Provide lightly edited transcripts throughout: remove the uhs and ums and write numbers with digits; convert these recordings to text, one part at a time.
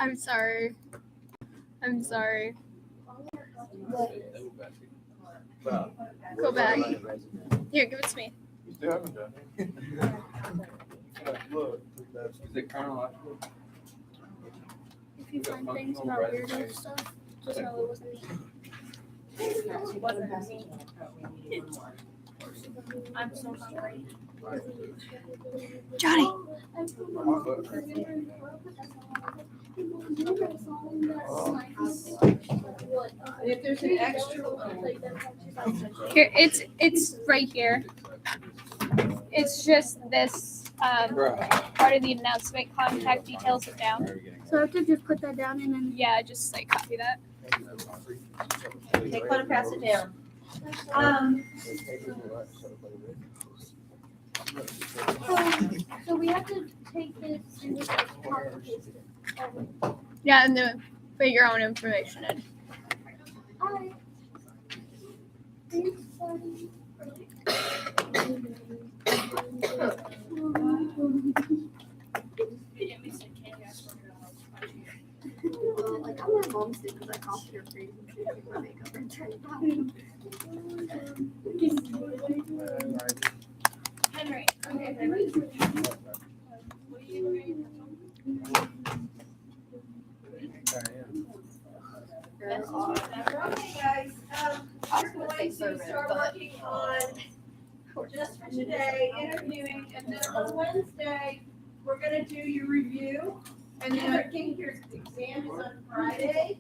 I'm sorry. Go back. Here, give it to me. You still haven't done it. Look, Is it chronological? If you find things about weirdo stuff, just know it wasn't me. It wasn't me. I'm so hungry. Johnny! If there's an extra Here, it's right here. It's just this part of the announcement. Contact details are down. So I have to just put that down and then just like copy that. Take one and pass it down. So we have to take this and just like copy paste it. Yeah, and then put your own information in. Hi. Thanks, buddy. Like I'm my mom's did because I copied her face and she did my makeup and turned it out. Henry. Okay, Henry. Okay, guys, we're going to start working on, just for today, interviewing, and then on Wednesday, we're gonna do your review, and then I think your exam is on Friday,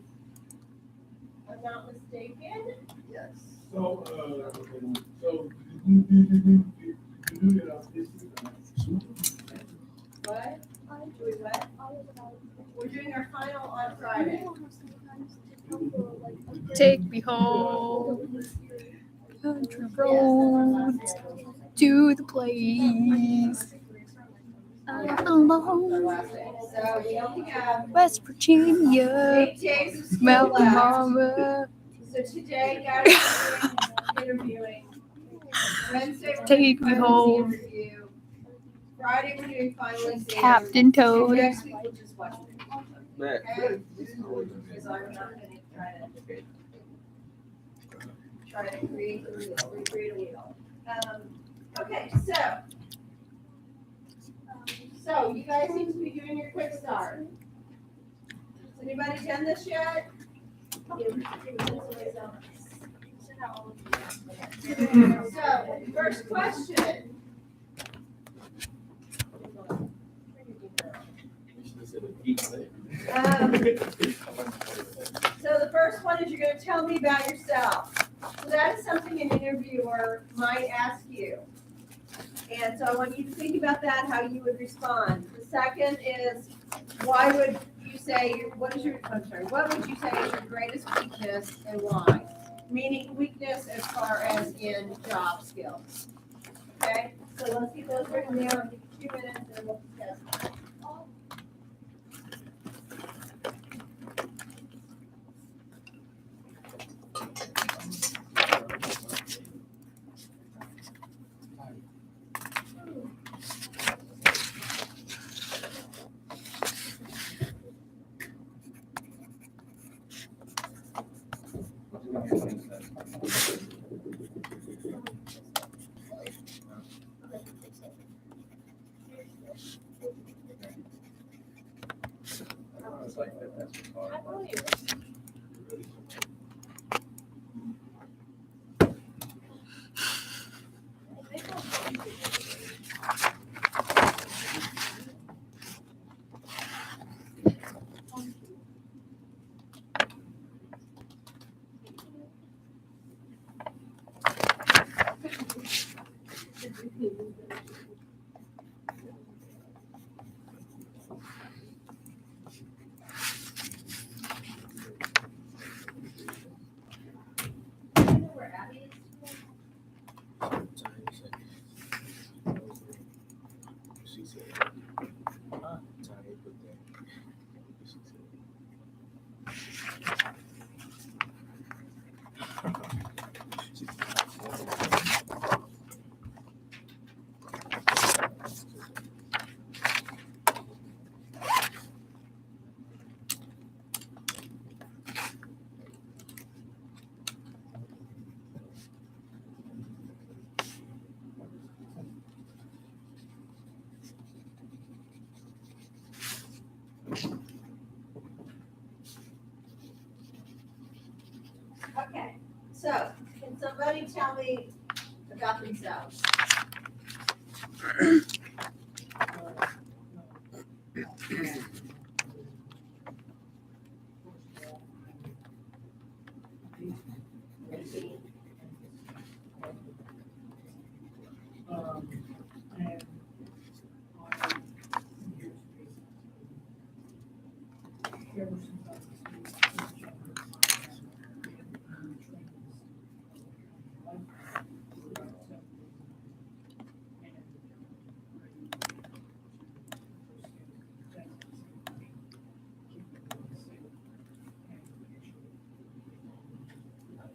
if I'm not mistaken. Yes. So What? Doing what? We're doing our final on Friday. Take me home. Country roads to the place I belong. So we only have West Virginia, 8 days of school Mountain left. Mama. So today, guys, we're interviewing. Wednesday, we're Take doing me final home. interview. Friday, we're doing final exam. Captain Toad. Next week, we'll just watch it. Next. Okay? Because I'm not gonna try to create a wheel. Okay, so you guys seem to be doing your quick start. Has anybody done this yet? So, first question. So the first one is you're going to tell me about yourself. So that is something an interviewer might ask you. And so I want you to think about that, how you would respond. The second is, what would you say is your greatest weakness and why? Meaning weakness as far as in job skills. Okay, so let's get those written down, 2 minutes, and we'll discuss that. Okay, so can somebody tell me about themselves?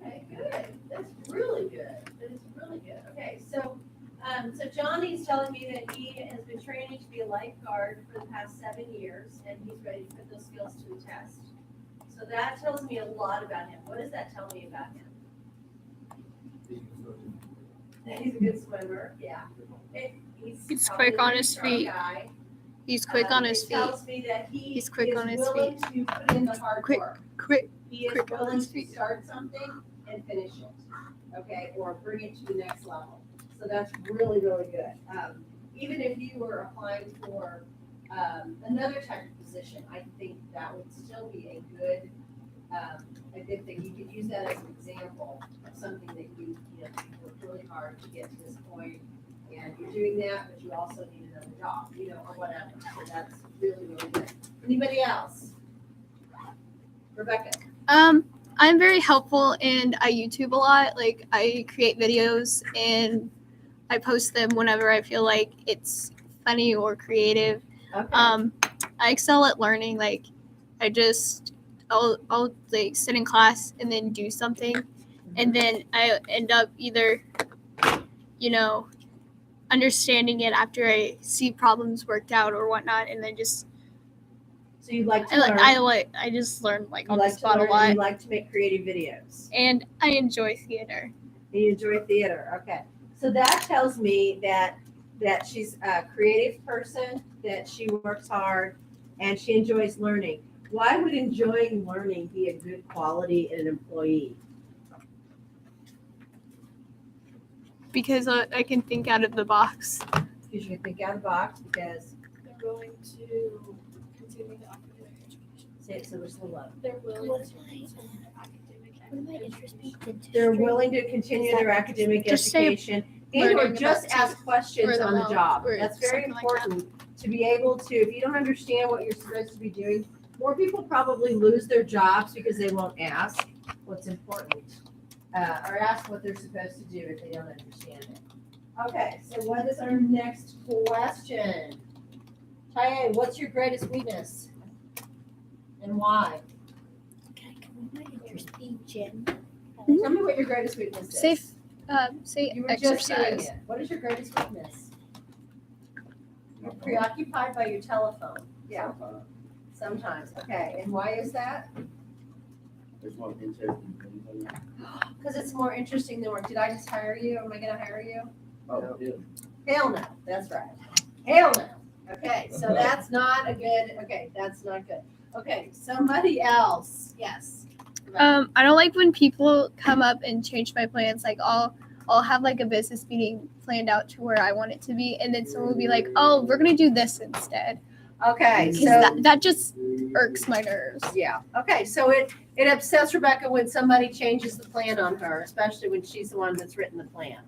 Okay, good. That's really good. That is really good. Okay, so Johnny's telling me that he has been training to be a lifeguard for the past 7 years, and he's ready to put those skills to the test. So that tells me a lot about him. What does that tell me about him? That he's a good swimmer. Yeah. He's probably quick on a his strong feet. guy. He's quick on his It feet. tells me that He's quick on his willing to put in the hard Quick. work. Quick. He is Quick on willing his to feet. start something and finish it, okay, or bring it to the next level. So that's really, really good. Even if you were applying for another type of position, I think that would still be a good thing. You could use that as an example of something that you worked really hard to get to this point, and you're doing that, but you also need another job, or whatever. So that's really, really good. Anybody else? Rebecca? I'm very helpful and I YouTube a lot. Like I create videos and I post them whenever I feel like it's funny or creative. Okay. I excel at learning. Like I'll like sit in class and then do something, and then I end up either, understanding it after I see problems worked out or whatnot, and then just So you like to learn. I just learn like You on the like to spot a learn and lot, you like to make creative videos. and I enjoy theater. And you enjoy theater. Okay. So that tells me that she's a creative person, that she works hard, and she enjoys learning. Why would enjoying learning be a good quality in an employee? Because I can think out of the box. Because you can think out of the box, because They're going to continue the academic education. say it so there's a lot. They're willing What to am I, continue the academic what am I interested in? They're willing to continue their academic Just say education and or learning just about ask questions or on the lmao job. or That's very something like that. important to be able to, if you don't understand what you're supposed to be doing, more people probably lose their jobs because they won't ask what's important or ask what they're supposed to do if they don't understand it. Okay, so what is our next question? Taya, what's your greatest weakness? And why? Can I come with my interest being Jen? Tell me what your greatest weakness is. Say You were just doing exercise. it. What is your greatest weakness? You're preoccupied by your telephone. Yeah, sometimes. Okay, and why is that? Because it's more interesting than work. Did I just hire you? Am I gonna hire you? Oh, yeah. Hell no, that's right. Hell no. Okay, so that's not a good, okay, that's not good. Okay, somebody else, yes. I don't like when people come up and change my plans. Like I'll have like a business meeting planned out to where I want it to be, and then someone will be like, "Oh, we're gonna do this instead." Okay, Because so, that just irks my nerves. yeah, okay, so it upsets Rebecca when somebody changes the plan on her, especially when she's the one that's written the plan.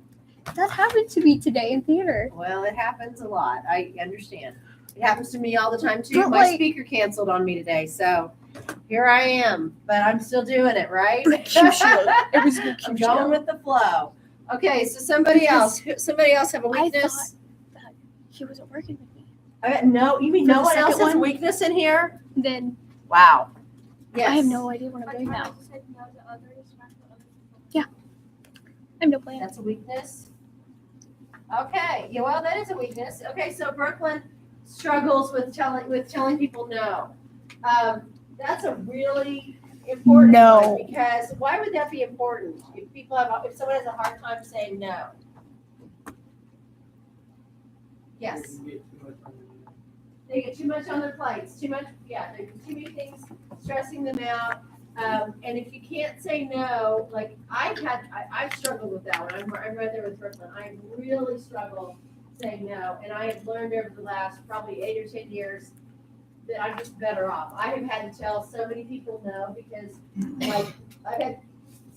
That happened to me today in theater. Well, it happens a lot. I understand. It happens to me all the time too. But, My like- speaker canceled on me today, so here I am, but I'm still doing it, right? It was your I'm cue going show. with the flow. Okay, so somebody else have a I weakness? thought she wasn't working with me. No, you mean For no the one else second has a one? weakness in here? Then Wow. Yes. I have no idea what I'm doing now. I have no plan. That's a weakness. Okay, yeah, well, that is a weakness. Okay, so Brooklyn struggles with telling people no. That's a really important No. one, because why would that be important? If someone has a hard time saying no. Yes. They get too much on their plates, too much, yeah, there's too many things stressing them out. And if you can't say no, like I've struggled with that one. I'm right there with Brooklyn. I really struggle saying no. And I have learned over the last probably 8 or 10 years that I'm just better off. I have had to tell so many people no because like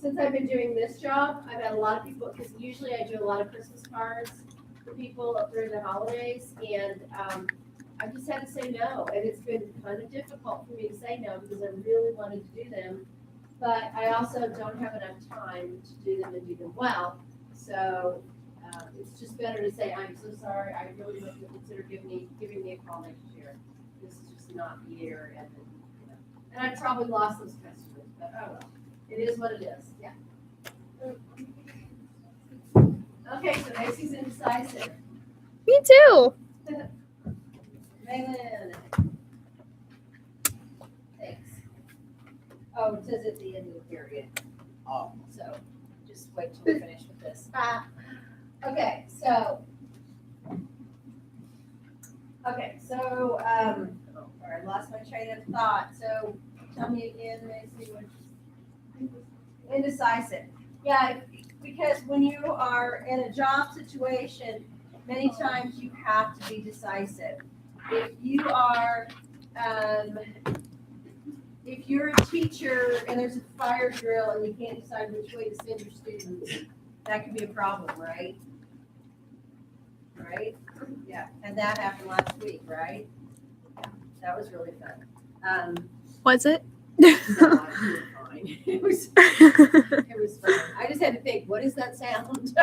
since I've been doing this job, I've had a lot of people, because usually I do a lot of Christmas cards for people up during the holidays, and I just had to say no, and it's been kind of difficult for me to say no because I really wanted to do them, but I also don't have enough time to do them and do them well. So it's just better to say, I'm so sorry, I really want you to consider giving me a call next year. This is just not the year, and then, you know, and I probably lost those customers, but oh well, it is what it is. Yeah. Okay, so Macy's indecisive. Me too. Maylin. Thanks. Oh, it says at the end of the period. Oh. So just wait till we finish with this. Okay, so. Oh, sorry, I lost my train of thought. So tell me again, Macy, what indecisive. Yeah, because when you are in a job situation, many times you have to be decisive. If you are, if you're a teacher and there's a fire drill and you can't decide which way to send your students, that could be a problem, right? Right? Yeah, and that happened last week, right? Yeah, that was really fun. Was it? No, you were fine. It was fun. I just had to think, what is that sound?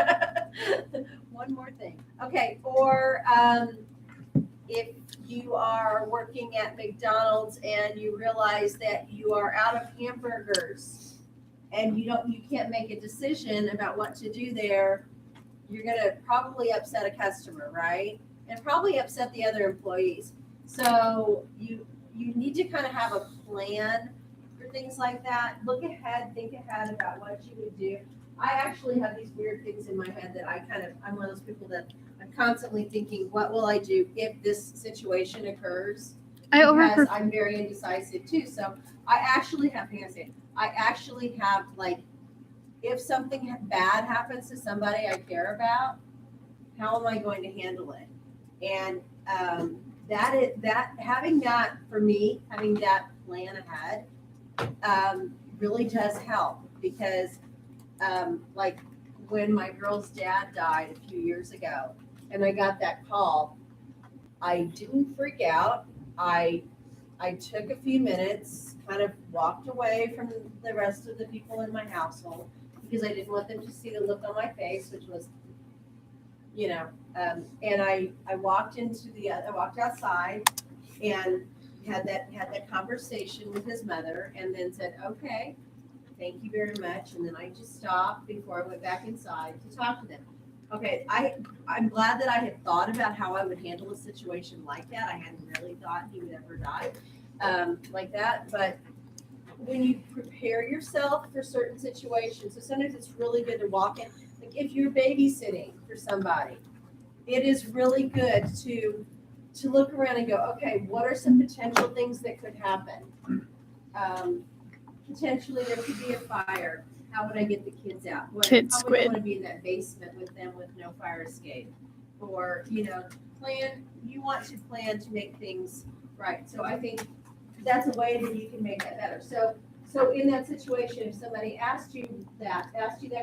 One more thing. Okay, or if you are working at McDonald's and you realize that you are out of hamburgers and you can't make a decision about what to do there, you're gonna probably upset a customer, right? And probably upset the other employees. So you need to kind of have a plan for things like that. Look ahead, think ahead about what you would do. I actually have these weird things in my head that I'm one of those people that I'm constantly thinking, what will I do if this situation occurs? Because I'm very indecisive too. So I actually have like, if something bad happens to somebody I care about, how am I going to handle it? And having that plan ahead really does help, because like when my girl's dad died a few years ago and I got that call, I didn't freak out. I took a few minutes, kind of walked away from the rest of the people in my household because I didn't want them to see the look on my face, which was, and I walked outside and had that conversation with his mother, and then said, okay, thank you very much. And then I just stopped before I went back inside to talk to them. Okay, I'm glad that I had thought about how I would handle a situation like that. I hadn't really thought he would ever die like that. But when you prepare yourself for certain situations, so sometimes it's really good to walk in. Like if you're babysitting for somebody, it is really good to look around and go, okay, what are some potential things that could happen? Potentially there could be a fire. How would I get the kids out? How would I want to be in that basement with them with no fire escape? Or, you want to plan to make things right. So I think that's a way that you can make that better. So in that situation, if somebody asked you that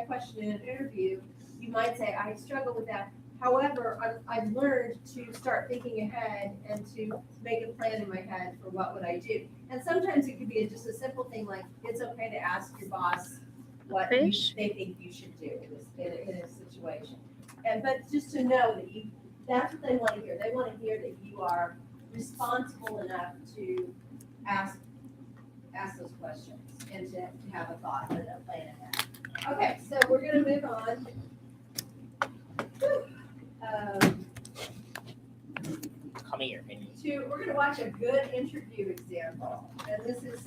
question in an interview, you might say, I struggle with that. However, I've learned to start thinking ahead and to make a plan in my head for what would I do. And sometimes it could be just a simple thing like, it's okay to ask your boss what they think you should do in a situation. But just to know that that's what they want to hear. They want to hear that you are responsible enough to ask those questions and to have a thought and a plan ahead. Okay, so we're going to move on. Come here. We're going to watch a good interview example, and this is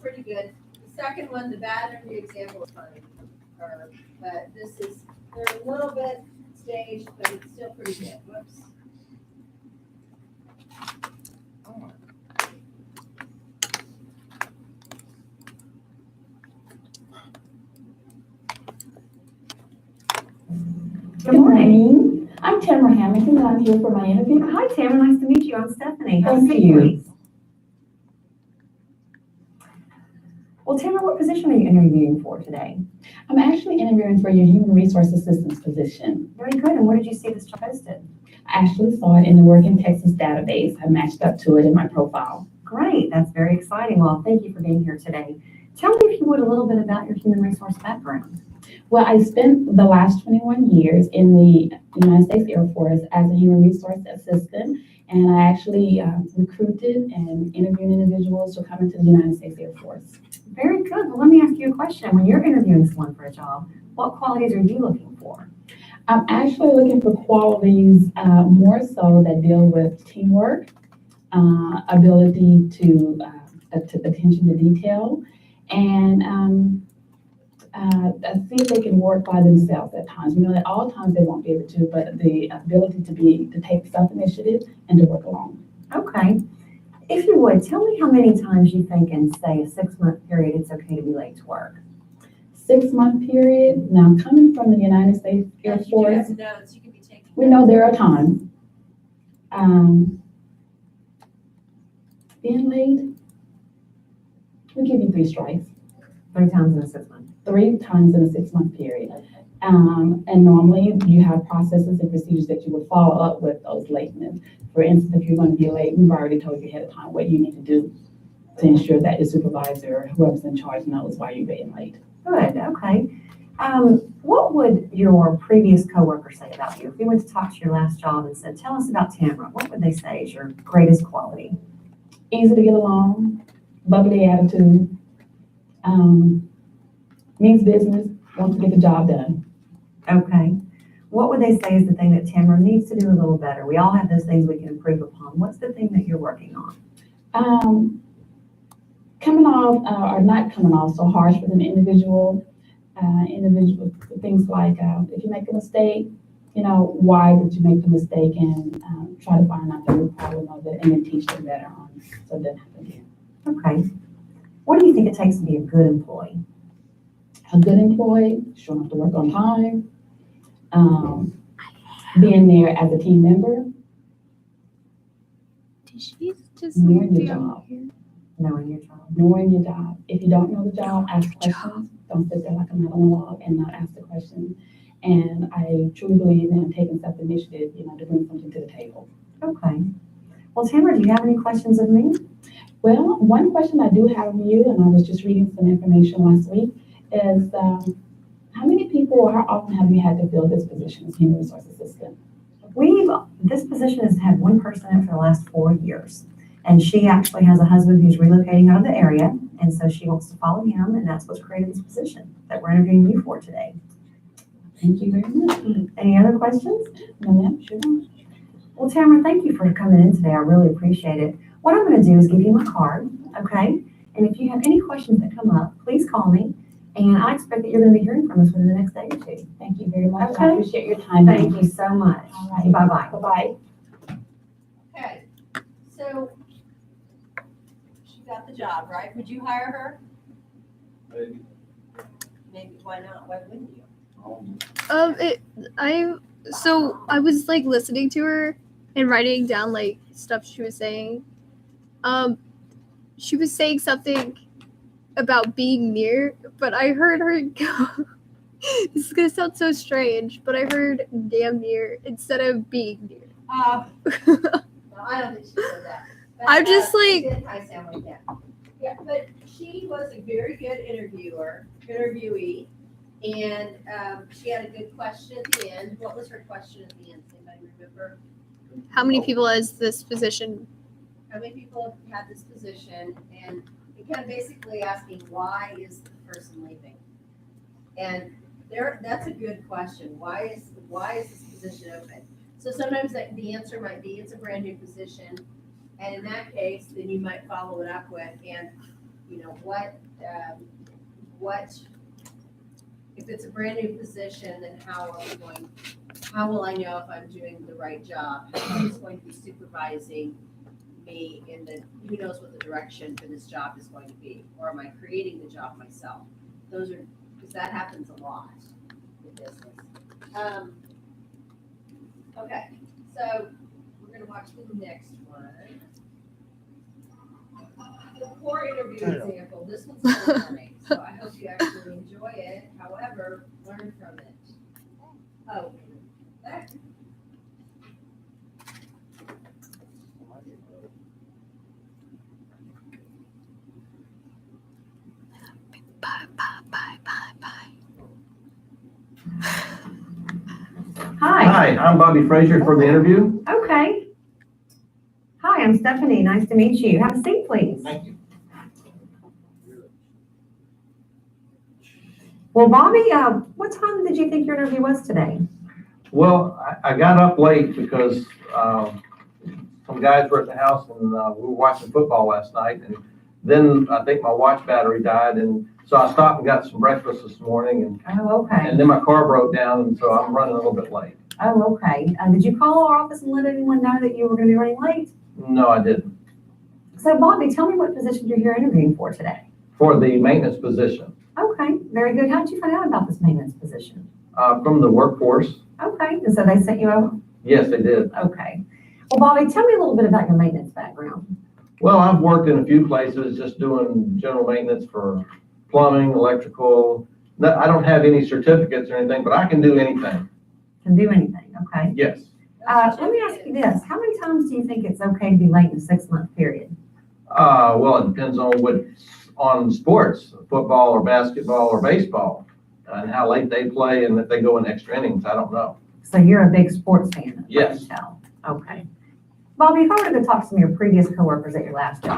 pretty good. The second one, the bad interview example, is funny, but they're a little bit staged, but it's still pretty good. Whoops. Good morning. I'm Tamara Hamilton, and I'm here for my interview. Hi, Tamara. Nice to meet you. I'm Stephanie. Have a Thank seat, you. please. Well, Tamara, what position are you interviewing for today? I'm actually interviewing for your human resource assistance position. Very good. And where did you see this job posted? I actually saw it in the Work in Texas database. I matched up to it in my profile. Great. That's very exciting. Well, thank you for being here today. Tell me, if you would, a little bit about your human resource background. Well, I spent the last 21 years in the United States Air Force as a human resource assistant, and I actually recruited and interviewed individuals to come into the United States Air Force. Very good. Well, let me ask you a question. When you're interviewing someone for a job, what qualities are you looking for? I'm actually looking for qualities more so that deal with teamwork, ability to attention to detail, and see if they can work by themselves at times. We know that all times they won't be able to, but the ability to take self-initiative and to work alone. Okay. If you would, tell me how many times you think in, say, a 6-month period it's okay to be late to work. 6-month period. Now, coming from the United States Air And you do Force, have notes, you can be taking. we know there are times. Being late, we give you 3 strikes. 3 times in a 6-month. 3 times in a 6-month period. And normally you have processes and procedures that you will follow up with those lateness. For instance, if you're going to be late, we've already told you ahead of time what you need to do to ensure that your supervisor or whoever's in charge knows why you're being late. Good. Okay. What would your previous coworker say about you? If you went to talk to your last job and said, tell us about Tamara, what would they say is your greatest quality? Easy to get along, bubbly attitude, means business, wants to get the job done. Okay. What would they say is the thing that Tamara needs to do a little better? We all have those things we can improve upon. What's the thing that you're working on? Coming off, or not coming off so harsh with an individual, things like if you make a mistake, why did you make the mistake, and try to find out the root problem of it and then teach them better on so it doesn't happen again. Okay. What do you think it takes to be a good employee? A good employee, showing up to work on time, being there as a team member, Did she just knowing leave your down job. here? Knowing your job. Knowing your job. If you don't know the job, ask questions. Don't sit there like a metal log and not ask the questions. And I truly believe in taking self-initiative, to bring something to the table. Okay. Well, Tamara, do you have any questions of me? Well, one question I do have of you, and I was just reading some information last week, is how many people, or how often have you had to fill this position as human resource assistant? This position has had one person in for the last 4 years. And she actually has a husband who's relocating out of the area. And so she wants to follow him, and that's what's created this position that we're interviewing you for today. Thank you very much. Any other questions? No, ma'am, sure. Well, Tamara, thank you for coming in today. I really appreciate it. What I'm going to do is give you my card, okay? And if you have any questions that come up, please call me. And I expect that you're going to be hearing from us within the next day or 2. Thank you very much. Okay. I appreciate your time. Thank you so much. All right. Bye-bye. Bye-bye. Okay, so she got the job, right? Would you hire her? Maybe. Maybe, why not? Why wouldn't you? So I was like listening to her and writing down like stuff she was saying. She was saying something about being near, but I heard her go. This is gonna sound so strange, but I heard damn near instead of being near. No, I don't think she said that. But, I'm just she like- did kind of sound like that. Yeah, but she was a very good interviewee, and she had a good question at the end. What was her question at the end? Does anybody remember? How many people has this position? How many people have had this position? And it kind of basically asking, why is the person leaving? And that's a good question. Why is this position open? So sometimes the answer might be it's a brand new position. And in that case, then you might follow it up with, and what, if it's a brand new position, then how will I know if I'm doing the right job? Who's going to be supervising? me in the, who knows what the direction for this job is going to be? Or am I creating the job myself? Those are, because that happens a lot in business. Okay, so we're gonna watch the next one. The core interview example, this one's for learning, so I hope you actually enjoy it. However, learn from it. Oh, there. Hi. Hi, I'm Bobby Frazier for the interview. Okay. Hi, I'm Stephanie. Nice to meet you. Have a seat, please. Thank you. Well, Bobby, what time did you think your interview was today? Well, I got up late because some guys were at the house and we were watching football last night. And then I think my watch battery died. And so I stopped and got some breakfast this morning. Oh, okay. And then my car broke down. And so I'm running a little bit late. Oh, okay. Did you call our office and let anyone know that you were going to be running late? No, I didn't. So, Bobby, tell me what position you're here interviewing for today. For the maintenance position, Okay, very good. How did you find out about this maintenance position? from the workforce. Okay, and so they sent you over? Yes, they did. Okay. Well, Bobby, tell me a little bit about your maintenance background. Well, I've worked in a few places just doing general maintenance for plumbing, electrical. No, I don't have any certificates or anything, but I can do anything. Can do anything, okay? Yes. Let me ask you this. How many times do you think it's okay to be late in a 6-month period? Well, it depends on sports, football or basketball or baseball, and how late they play and if they go in extra innings. I don't know. So you're a big sports fan? I Yes. can tell. Okay. Bobby, if I were to go talk to some of your previous coworkers at your last job,